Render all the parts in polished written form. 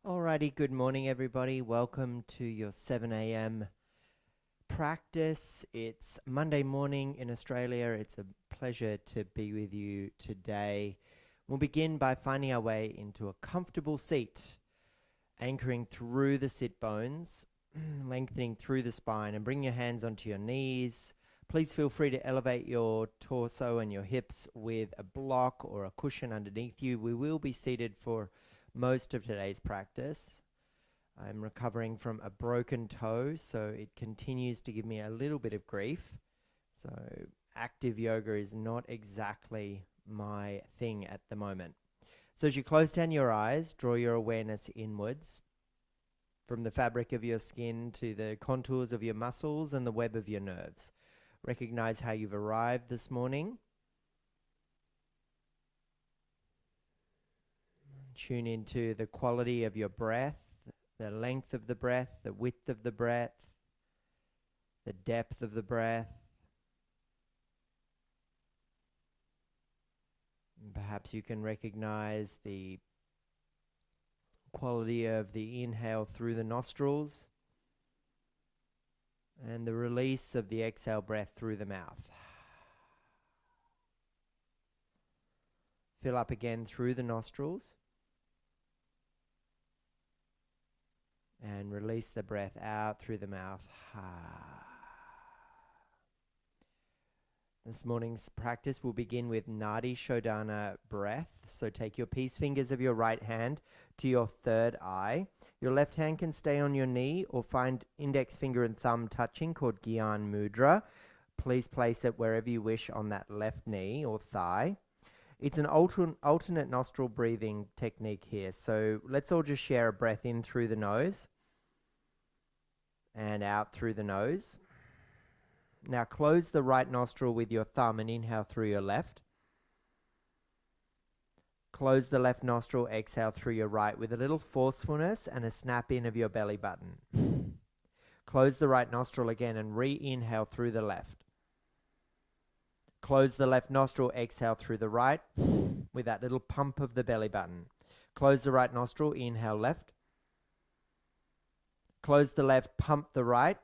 Alrighty, good morning everybody. Welcome to your 7 a.m. practice. It's Monday morning in Australia. It's a pleasure to be with you today. We'll begin by finding our way into a comfortable seat, anchoring through the sit bones, lengthening through the spine, and bring your hands onto your knees. Please feel free to elevate your torso and your hips with a block or a cushion underneath you. We will be seated for most of today's practice. I'm recovering from a broken toe, so it continues to give me a little bit of grief. So active yoga is not exactly my thing at the moment. So as you close down your eyes, draw your awareness inwards from the fabric of your skin to the contours of your muscles and the web of your nerves. Recognize how you've arrived this morning. Tune into the quality of your breath, the length of the breath, the width of the breath, the depth of the breath. And perhaps you can recognize the quality of the inhale through the nostrils and the release of the exhale breath through the mouth. Fill up again through the nostrils. And release the breath out through the mouth. This morning's practice will begin with Nadi Shodhana breath. So take your peace fingers of your right hand to your third eye. Your left hand can stay on your knee or find index finger and thumb touching, called Gyan Mudra. Please place it wherever you wish on that left knee or thigh. It's an alternate nostril breathing technique here. So let's all just share a breath in through the nose and out through the nose. Now close the right nostril with your thumb and inhale through your left. Close the left nostril, exhale through your right with a little forcefulness and a snap in of your belly button. Close the right nostril again and re-inhale through the left. Close the left nostril, exhale through the right with that little pump of the belly button. Close the right nostril, inhale left. Close the left, pump the right.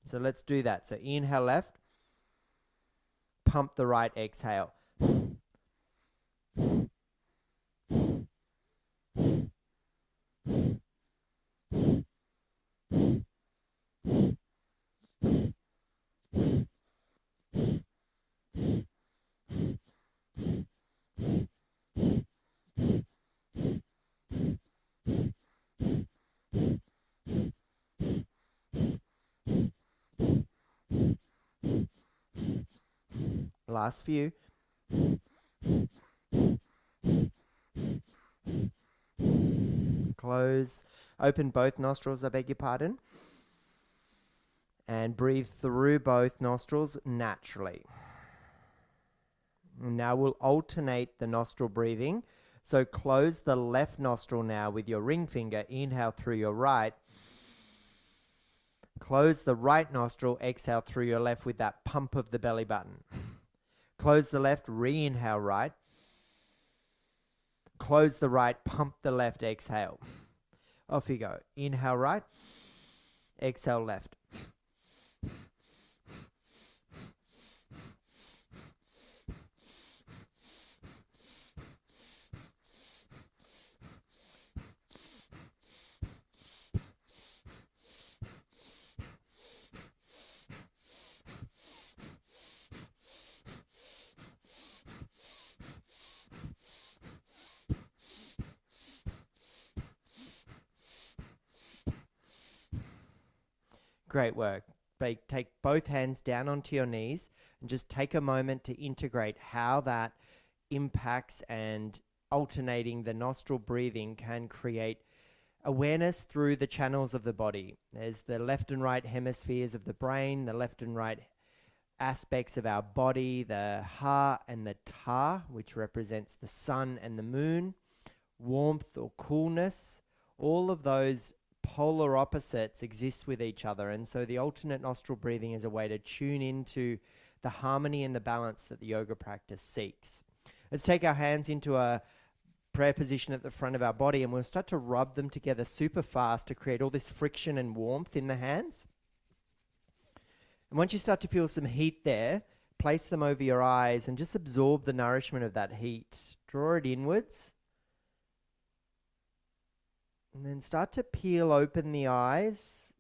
So let's do that. So inhale left, pump the right, exhale. Last few. Close, open both nostrils, I beg your pardon. And breathe through both nostrils naturally. Now we'll alternate the nostril breathing. So close the left nostril now with your ring finger. Inhale through your right. Close the right nostril, exhale through your left with that pump of the belly button. Close the left, re-inhale right. Close the right, pump the left, exhale. Off you go. Inhale right, exhale left. Great work. Take both hands down onto your knees and just take a moment to integrate how that impacts and alternating the nostril breathing can create awareness through the channels of the body. There's the left and right hemispheres of the brain, the left and right aspects of our body, the ha and the ta, which represents the sun and the moon, warmth or coolness. All of those polar opposites exist with each other, and so the alternate nostril breathing is a way to tune into the harmony and the balance that the yoga practice seeks. Let's take our hands into a prayer position at the front of our body, and we'll start to rub them together super fast to create all this friction and warmth in the hands. And once you start to feel some heat there, place them over your eyes and just absorb the nourishment of that heat. Draw it inwards. And then start to peel open the eyes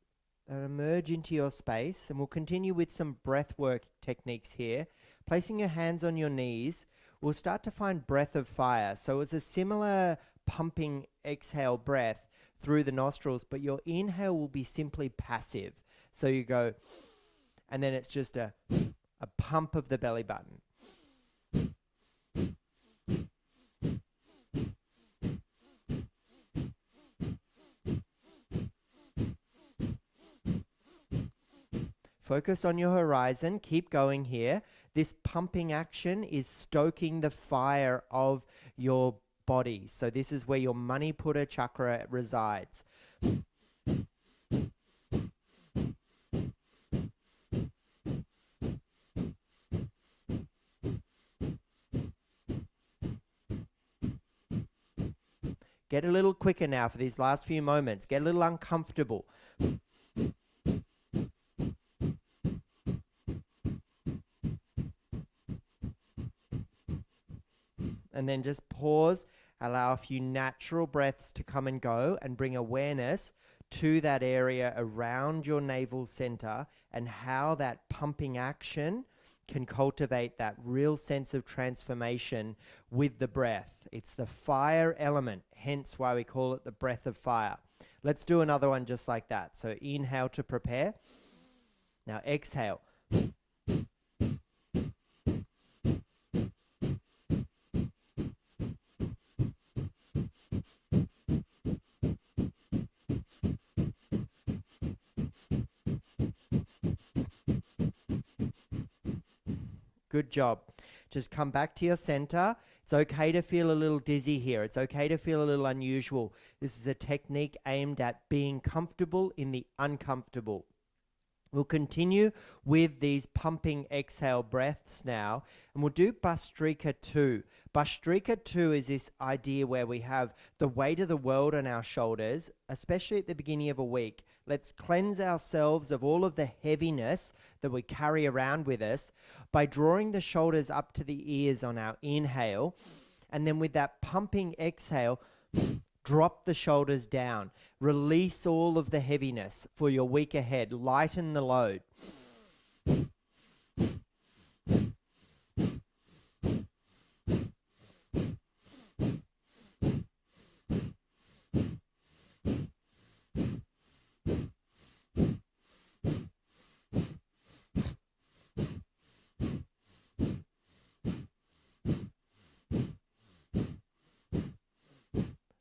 and emerge into your space. And we'll continue with some breath work techniques here. Placing your hands on your knees, we'll start to find breath of fire. So it's a similar pumping exhale breath through the nostrils, but your inhale will be simply passive. So you go, and then it's just a pump of the belly button. Focus on your horizon. Keep going here. This pumping action is stoking the fire of your body. So this is where your Manipura chakra resides. Get a little quicker now for these last few moments. Get a little uncomfortable. And then just pause, allow a few natural breaths to come and go, and bring awareness to that area around your navel center and how that pumping action can cultivate that real sense of transformation with the breath. It's the fire element, hence why we call it the breath of fire. Let's do another one just like that. So inhale to prepare. Now exhale. Good job. Just come back to your center. It's okay to feel a little dizzy here. It's okay to feel a little unusual. This is a technique aimed at being comfortable in the uncomfortable. We'll continue with these pumping exhale breaths now, and we'll do Bhastrika 2. Bhastrika 2 is this idea where we have the weight of the world on our shoulders, especially at the beginning of a week. Let's cleanse ourselves of all of the heaviness that we carry around with us by drawing the shoulders up to the ears on our inhale, and then with that pumping exhale, drop the shoulders down. Release all of the heaviness for your week ahead. Lighten the load.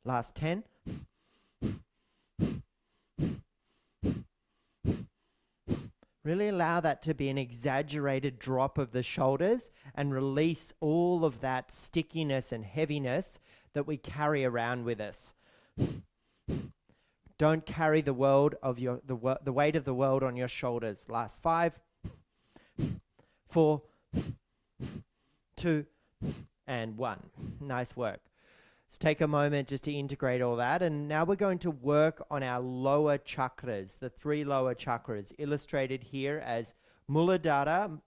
Last 10. Really allow that to be an exaggerated drop of the shoulders and release all of that stickiness and heaviness that we carry around with us. Don't carry the world of the weight of the world on your shoulders. Last 5, 4, 2, and 1. Nice work. Let's take a moment just to integrate all that. And now we're going to work on our lower chakras, the 3 lower chakras, illustrated here as Muladhara,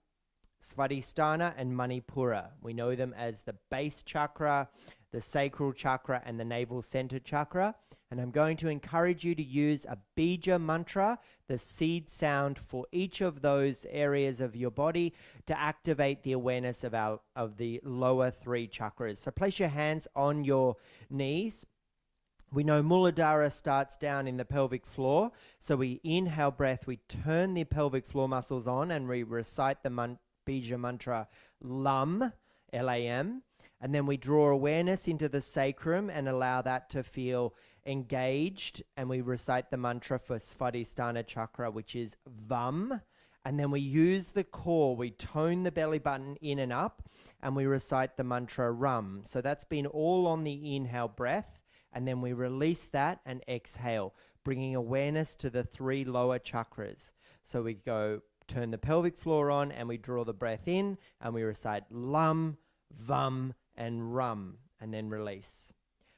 Svadhisthana, and Manipura. We know them as the base chakra, the sacral chakra, and the navel center chakra. And I'm going to encourage you to use a bija mantra, the seed sound for each of those areas of your body, to activate the awareness of the lower 3 chakras. So place your hands on your knees. We know Muladhara starts down in the pelvic floor. So we inhale breath, we turn the pelvic floor muscles on, and we recite the bija mantra LAM, L-A-M. And then we draw awareness into the sacrum and allow that to feel engaged. And we recite the mantra for Svadhisthana chakra, which is VAM. And then we use the core. We tone the belly button in and up, and we recite the mantra RUM. So that's been all on the inhale breath. And then we release that and exhale, bringing awareness to the 3 lower chakras. So we go turn the pelvic floor on, and we draw the breath in, and we recite LUM, VUM, and RUM, and then release.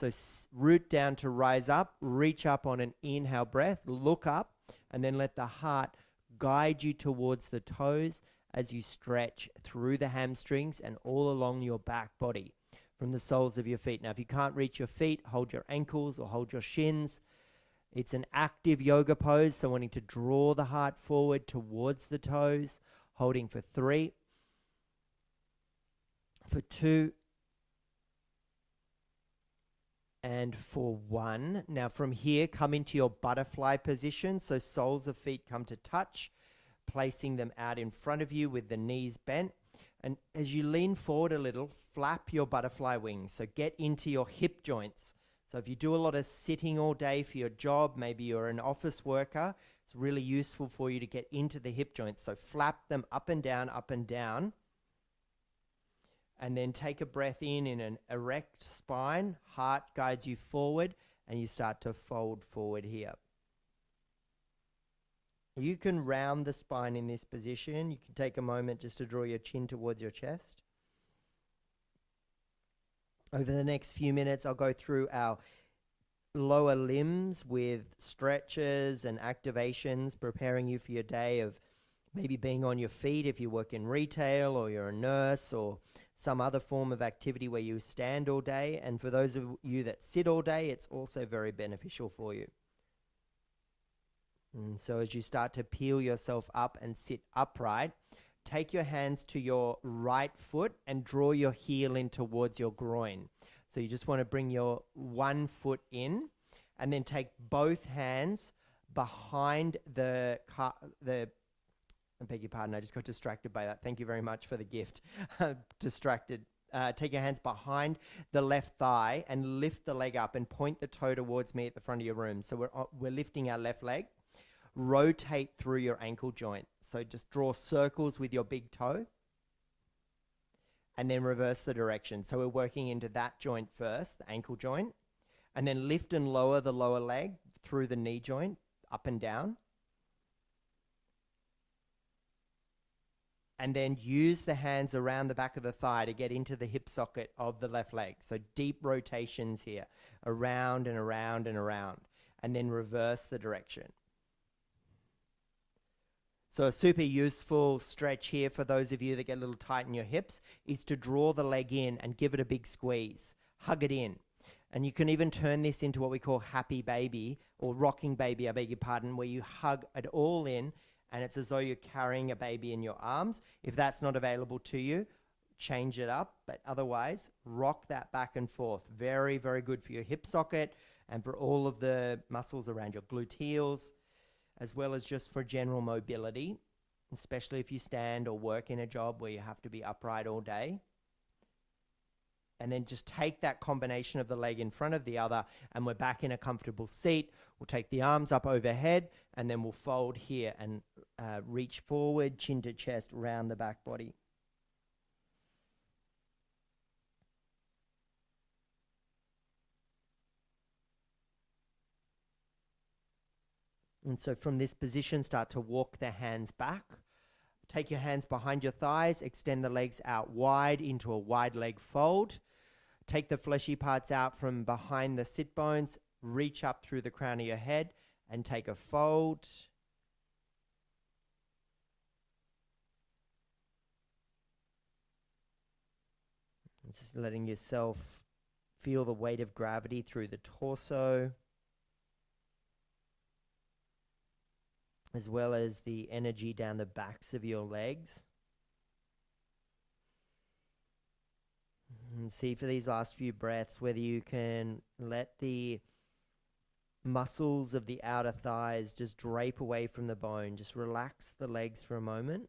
So root down to rise up, reach up on an inhale breath, look up, and then let the heart guide you towards the toes as you stretch through the hamstrings and all along your back body from the soles of your feet. Now, if you can't reach your feet, hold your ankles or hold your shins. It's an active yoga pose, so wanting to draw the heart forward towards the toes, holding for 3, for 2, and for 1. Now from here, come into your butterfly position. So soles of feet come to touch, placing them out in front of you with the knees bent. And as you lean forward a little, flap your butterfly wings. So get into your hip joints. So if you do a lot of sitting all day for your job, maybe you're an office worker, it's really useful for you to get into the hip joints. So flap them up and down, up and down. And then take a breath in an erect spine. Heart guides you forward, and you start to fold forward here. You can round the spine in this position. You can take a moment just to draw your chin towards your chest. Over the next few minutes, I'll go through our lower limbs with stretches and activations, preparing you for your day of maybe being on your feet if you work in retail or you're a nurse or some other form of activity where you stand all day. And for those of you that sit all day, it's also very beneficial for you. And so as you start to peel yourself up and sit upright, take your hands to your right foot and draw your heel in towards your groin. So you just want to bring your one foot in and then take both hands behind I beg your pardon, I just got distracted by that. Thank you very much for the gift. Distracted. Take your hands behind the left thigh and lift the leg up and point the toe towards me at the front of your room. So we're lifting our left leg. Rotate through your ankle joint. So just draw circles with your big toe and then reverse the direction. So we're working into that joint first, the ankle joint, and then lift and lower the lower leg through the knee joint, up and down. And then use the hands around the back of the thigh to get into the hip socket of the left leg. So deep rotations here, around and around and around, and then reverse the direction. So a super useful stretch here for those of you that get a little tight in your hips is to draw the leg in and give it a big squeeze. Hug it in. And you can even turn this into what we call happy baby or rocking baby, I beg your pardon, where you hug it all in and it's as though you're carrying a baby in your arms. If that's not available to you, change it up. But otherwise, rock that back and forth. Very, very good for your hip socket and for all of the muscles around your gluteals, as well as just for general mobility, especially if you stand or work in a job where you have to be upright all day. And then just take that combination of the leg in front of the other, and we're back in a comfortable seat. We'll take the arms up overhead, and then we'll fold here and reach forward, chin to chest, round the back body. And so from this position, start to walk the hands back. Take your hands behind your thighs, extend the legs out wide into a wide leg fold. Take the fleshy parts out from behind the sit bones, reach up through the crown of your head and take a fold. Just letting yourself feel the weight of gravity through the torso, as well as the energy down the backs of your legs. And see for these last few breaths whether you can let the muscles of the outer thighs just drape away from the bone. Just relax the legs for a moment.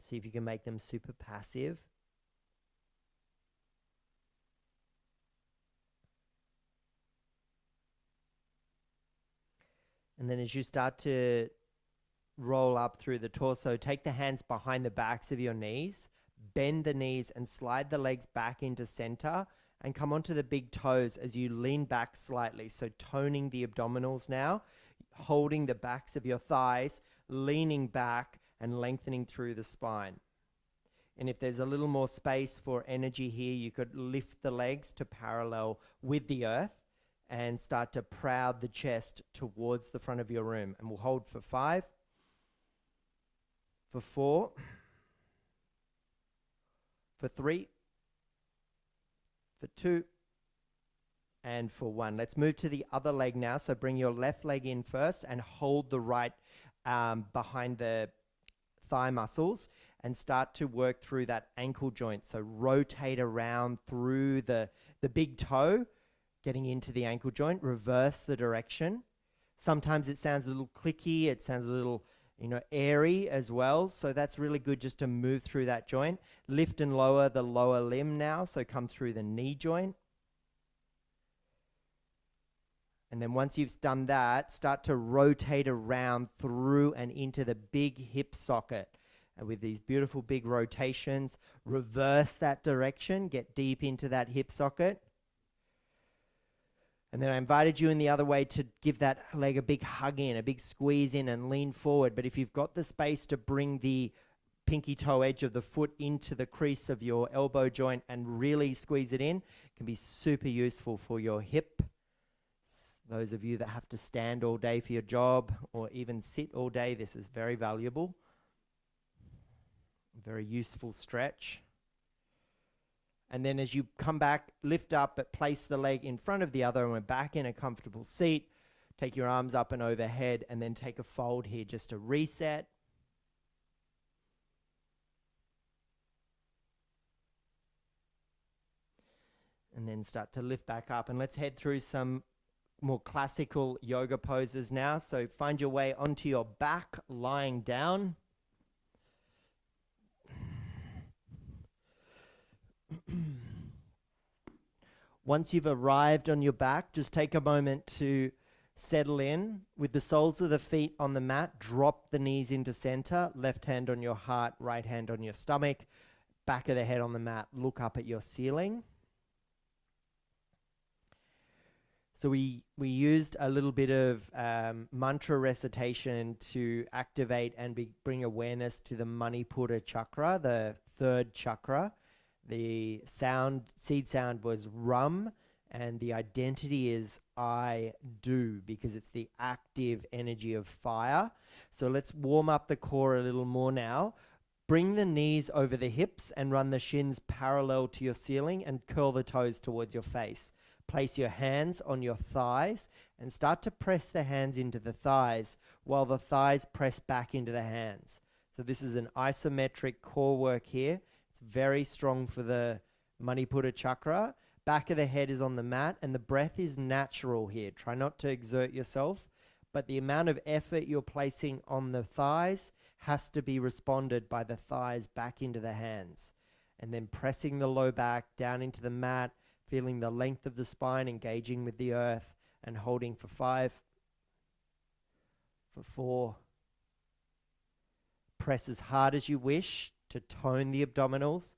See if you can make them super passive. And then as you start to roll up through the torso, take the hands behind the backs of your knees, bend the knees and slide the legs back into center and come onto the big toes as you lean back slightly. So toning the abdominals now, holding the backs of your thighs, leaning back and lengthening through the spine. And if there's a little more space for energy here, you could lift the legs to parallel with the earth and start to proud the chest towards the front of your room. And we'll hold for 5, for 4, for 3, for 2, and for 1. Let's move to the other leg now. So bring your left leg in first and hold the right behind the thigh muscles and start to work through that ankle joint. So rotate around through the big toe, getting into the ankle joint, reverse the direction. Sometimes it sounds a little clicky, it sounds a little, airy as well. So that's really good just to move through that joint. Lift and lower the lower limb now, so come through the knee joint. And then once you've done that, start to rotate around through and into the big hip socket. And with these beautiful big rotations, reverse that direction, get deep into that hip socket. And then I invited you in the other way to give that leg a big hug in, a big squeeze in and lean forward. But if you've got the space to bring the pinky toe edge of the foot into the crease of your elbow joint and really squeeze it in, it can be super useful for your hip. Those of you that have to stand all day for your job or even sit all day, this is very valuable. Very useful stretch. And then as you come back, lift up, but place the leg in front of the other, and we're back in a comfortable seat. Take your arms up and overhead, and then take a fold here just to reset. And then start to lift back up. And let's head through some more classical yoga poses now. So find your way onto your back, lying down. Once you've arrived on your back, just take a moment to settle in. With the soles of the feet on the mat, drop the knees into center, left hand on your heart, right hand on your stomach, back of the head on the mat, look up at your ceiling. So we used a little bit of mantra recitation to activate and bring awareness to the Manipura chakra, the third chakra. The seed sound was rum, and the identity is I do, because it's the active energy of fire. So let's warm up the core a little more now. Bring the knees over the hips and run the shins parallel to your ceiling and curl the toes towards your face. Place your hands on your thighs and start to press the hands into the thighs while the thighs press back into the hands. So this is an isometric core work here. It's very strong for the Manipura chakra. Back of the head is on the mat, and the breath is natural here. Try not to exert yourself, but the amount of effort you're placing on the thighs has to be responded by the thighs back into the hands. And then pressing the low back down into the mat, feeling the length of the spine, engaging with the earth, and holding for 5, for 4. Press as hard as you wish to tone the abdominals,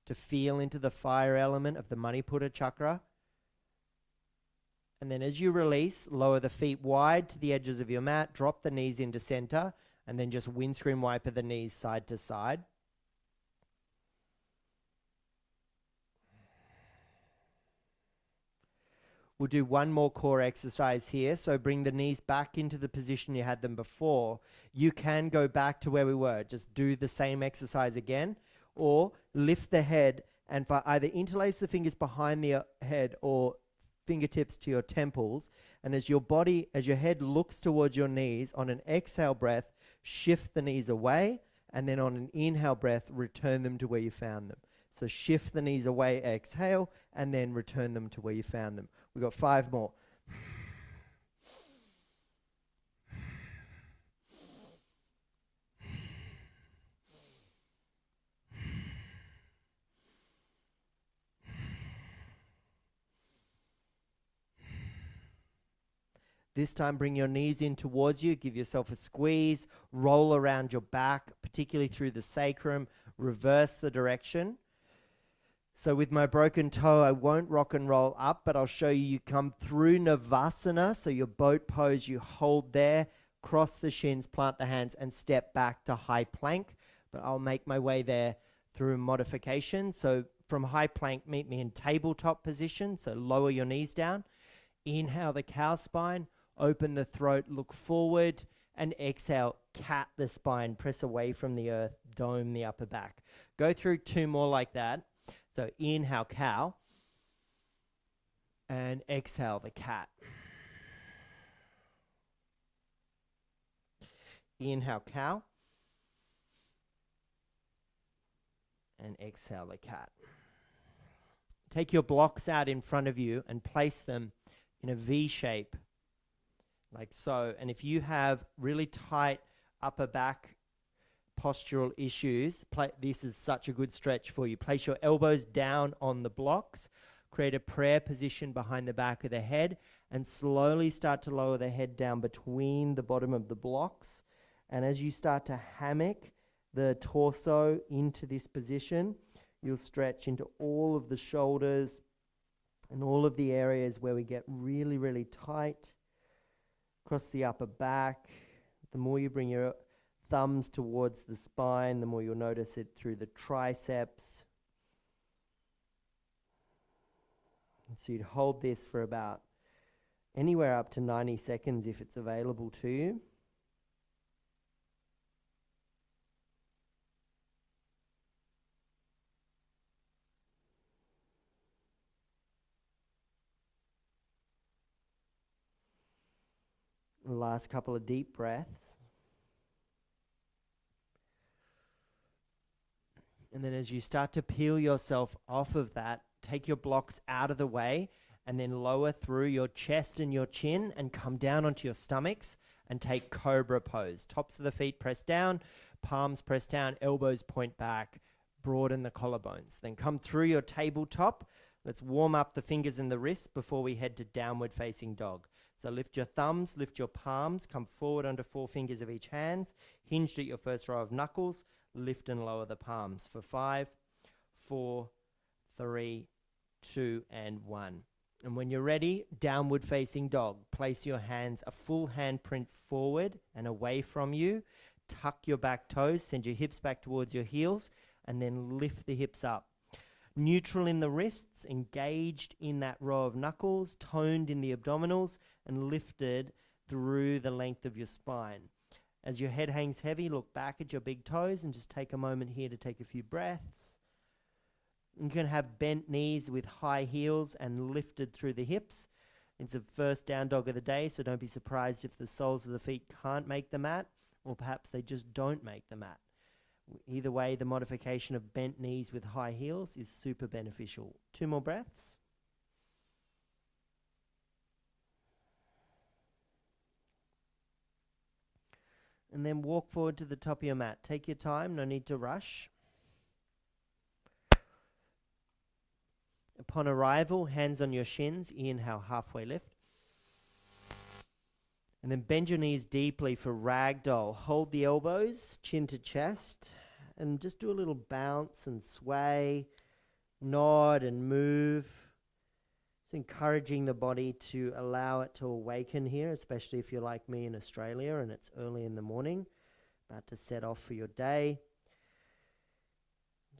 to feel into the fire element of the Manipura chakra. And then as you release, lower the feet wide to the edges of your mat, drop the knees into center, and then just windscreen wiper the knees side to side. We'll do one more core exercise here. So bring the knees back into the position you had them before. You can go back to where we were. Just do the same exercise again. Or lift the head and either interlace the fingers behind the head or fingertips to your temples. And as your head looks towards your knees, on an exhale breath, shift the knees away. And then on an inhale breath, return them to where you found them. So shift the knees away, exhale, and then return them to where you found them. We've got 5 more. This time, bring your knees in towards you. Give yourself a squeeze. Roll around your back, particularly through the sacrum. Reverse the direction. So with my broken toe, I won't rock and roll up, but I'll show you come through Navasana. So your boat pose, you hold there, cross the shins, plant the hands, and step back to high plank. But I'll make my way there through modification. So from high plank, meet me in tabletop position. So lower your knees down. Inhale the cow spine, open the throat, look forward, and exhale, cat the spine, press away from the earth, dome the upper back. Go through 2 more like that. So inhale cow, and exhale the cat. Inhale cow, and exhale the cat. Take your blocks out in front of you and place them in a V shape, like so. And if you have really tight upper back postural issues, this is such a good stretch for you. Place your elbows down on the blocks, create a prayer position behind the back of the head, and slowly start to lower the head down between the bottom of the blocks. And as you start to hammock the torso into this position, you'll stretch into all of the shoulders and all of the areas where we get really, really tight. Across the upper back. The more you bring your thumbs towards the spine, the more you'll notice it through the triceps. And so you'd hold this for about anywhere up to 90 seconds if it's available to you. Last couple of deep breaths. And then as you start to peel yourself off of that, take your blocks out of the way and then lower through your chest and your chin and come down onto your stomachs and take cobra pose. Tops of the feet press down, palms press down, elbows point back, broaden the collarbones. Then come through your tabletop. Let's warm up the fingers and the wrists before we head to downward facing dog. So lift your thumbs, lift your palms, come forward onto 4 fingers of each hand, hinged at your first row of knuckles, lift and lower the palms for 5, 4, 3, 2, and 1. And when you're ready, downward facing dog. Place your hands a full handprint forward and away from you. Tuck your back toes, send your hips back towards your heels, and then lift the hips up. Neutral in the wrists, engaged in that row of knuckles, toned in the abdominals, and lifted through the length of your spine. As your head hangs heavy, look back at your big toes and just take a moment here to take a few breaths. You can have bent knees with high heels and lifted through the hips. It's the first down dog of the day, so don't be surprised if the soles of the feet can't make the mat, or perhaps they just don't make the mat. Either way, the modification of bent knees with high heels is super beneficial. 2 more breaths. And then walk forward to the top of your mat. Take your time, no need to rush. Upon arrival, hands on your shins, inhale, halfway lift. And then bend your knees deeply for ragdoll. Hold the elbows, chin to chest, and just do a little bounce and sway, nod and move. It's encouraging the body to allow it to awaken here, especially if you're like me in Australia and it's early in the morning, about to set off for your day.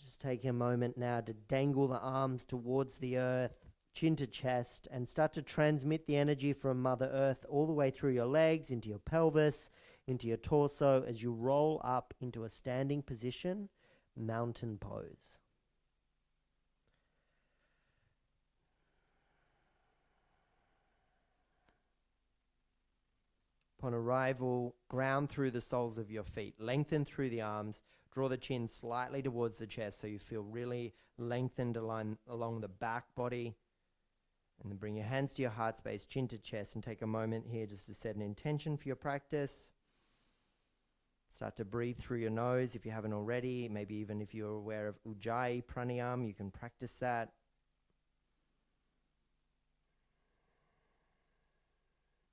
Just take a moment now to dangle the arms towards the earth, chin to chest, and start to transmit the energy from Mother Earth all the way through your legs, into your pelvis, into your torso, as you roll up into a standing position, mountain pose. Upon arrival, ground through the soles of your feet, lengthen through the arms, draw the chin slightly towards the chest so you feel really lengthened along the back body. And then bring your hands to your heart space, chin to chest, and take a moment here just to set an intention for your practice. Start to breathe through your nose if you haven't already. Maybe even if you're aware of Ujjayi Pranayama, you can practice that.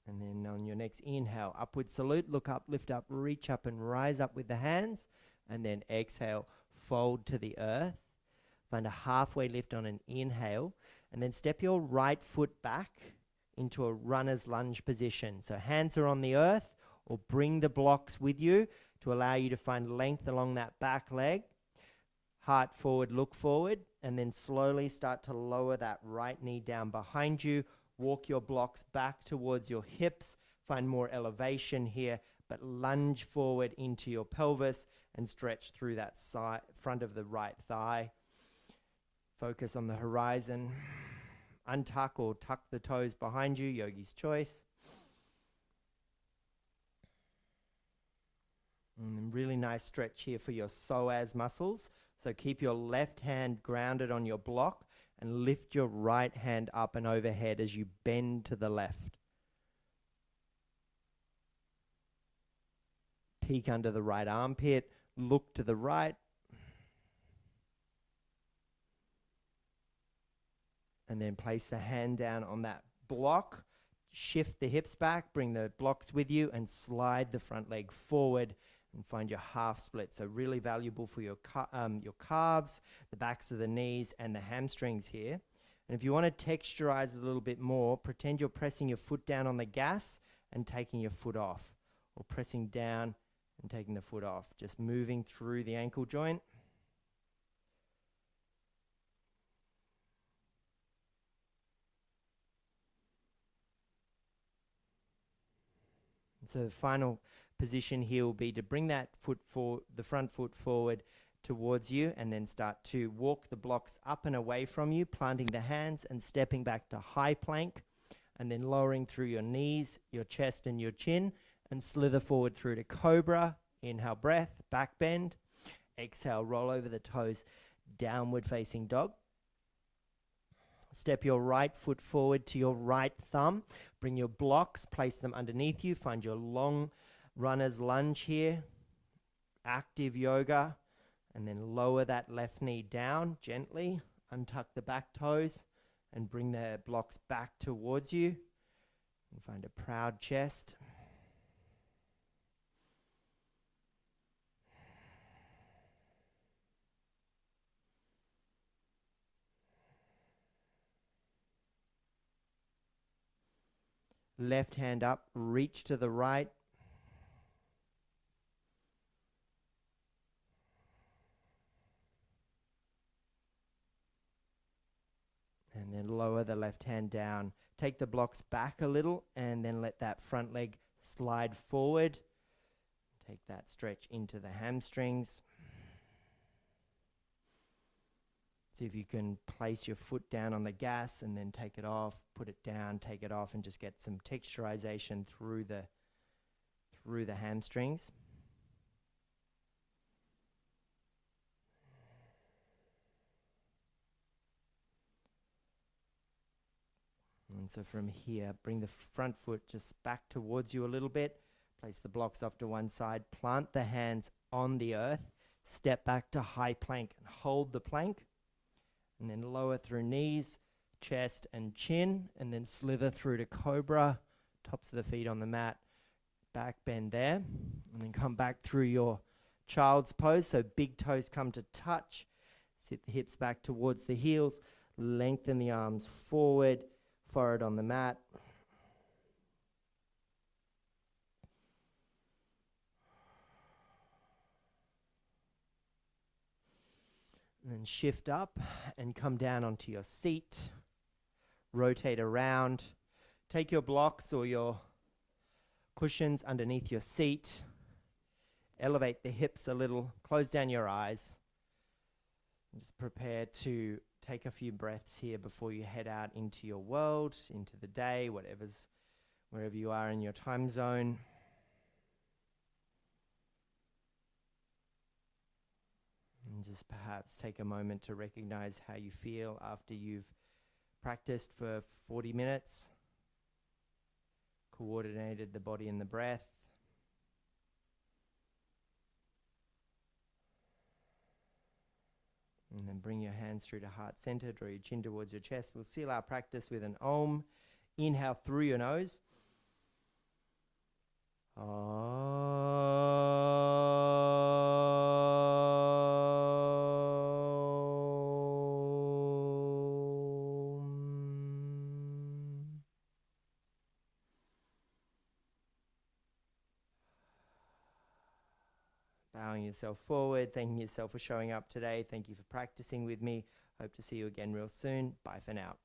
And then on your next inhale, upward salute, look up, lift up, reach up and rise up with the hands. And then exhale, fold to the earth. Find a halfway lift on an inhale. And then step your right foot back into a runner's lunge position. So hands are on the earth, or bring the blocks with you to allow you to find length along that back leg. Heart forward, look forward, and then slowly start to lower that right knee down behind you. Walk your blocks back towards your hips. Find more elevation here, but lunge forward into your pelvis and stretch through that side, front of the right thigh. Focus on the horizon. Untuck or tuck the toes behind you, yogi's choice. And really nice stretch here for your psoas muscles. So keep your left hand grounded on your block and lift your right hand up and overhead as you bend to the left. Peek under the right armpit, look to the right. And then place the hand down on that block. Shift the hips back, bring the blocks with you, and slide the front leg forward and find your half split. So really valuable for your calves, the backs of the knees, and the hamstrings here. And if you want to texturize a little bit more, pretend you're pressing your foot down on the gas and taking your foot off, or pressing down and taking the foot off, just moving through the ankle joint. So the final position here will be to bring that foot for the front foot forward towards you, and then start to walk the blocks up and away from you, planting the hands and stepping back to high plank, and then lowering through your knees, your chest and your chin, and slither forward through to cobra. Inhale, breath, back bend. Exhale, roll over the toes, downward facing dog. Step your right foot forward to your right thumb. Bring your blocks, place them underneath you. Find your long runner's lunge here. Active yoga. And then lower that left knee down gently. Untuck the back toes and bring the blocks back towards you. And find a proud chest. Left hand up, reach to the right. And then lower the left hand down. Take the blocks back a little and then let that front leg slide forward. Take that stretch into the hamstrings. See if you can place your foot down on the gas and then take it off, put it down, take it off, and just get some texturization through the hamstrings. And so from here, bring the front foot just back towards you a little bit. Place the blocks off to one side. Plant the hands on the earth. Step back to high plank and hold the plank. And then lower through knees, chest and chin. And then slither through to cobra. Tops of the feet on the mat. Back bend there. And then come back through your child's pose. So big toes come to touch. Sit the hips back towards the heels. Lengthen the arms forward. Forward on the mat. And then shift up and come down onto your seat. Rotate around. Take your blocks or your cushions underneath your seat. Elevate the hips a little. Close down your eyes. Just prepare to take a few breaths here before you head out into your world, into the day, wherever you are in your time zone. And just perhaps take a moment to recognize how you feel after you've practiced for 40 minutes, coordinated the body and the breath. And then bring your hands through to heart center, draw your chin towards your chest. We'll seal our practice with an Om. Inhale through your nose. Bowing yourself forward, thanking yourself for showing up today. Thank you for practicing with me. Hope to see you again real soon. Bye for now.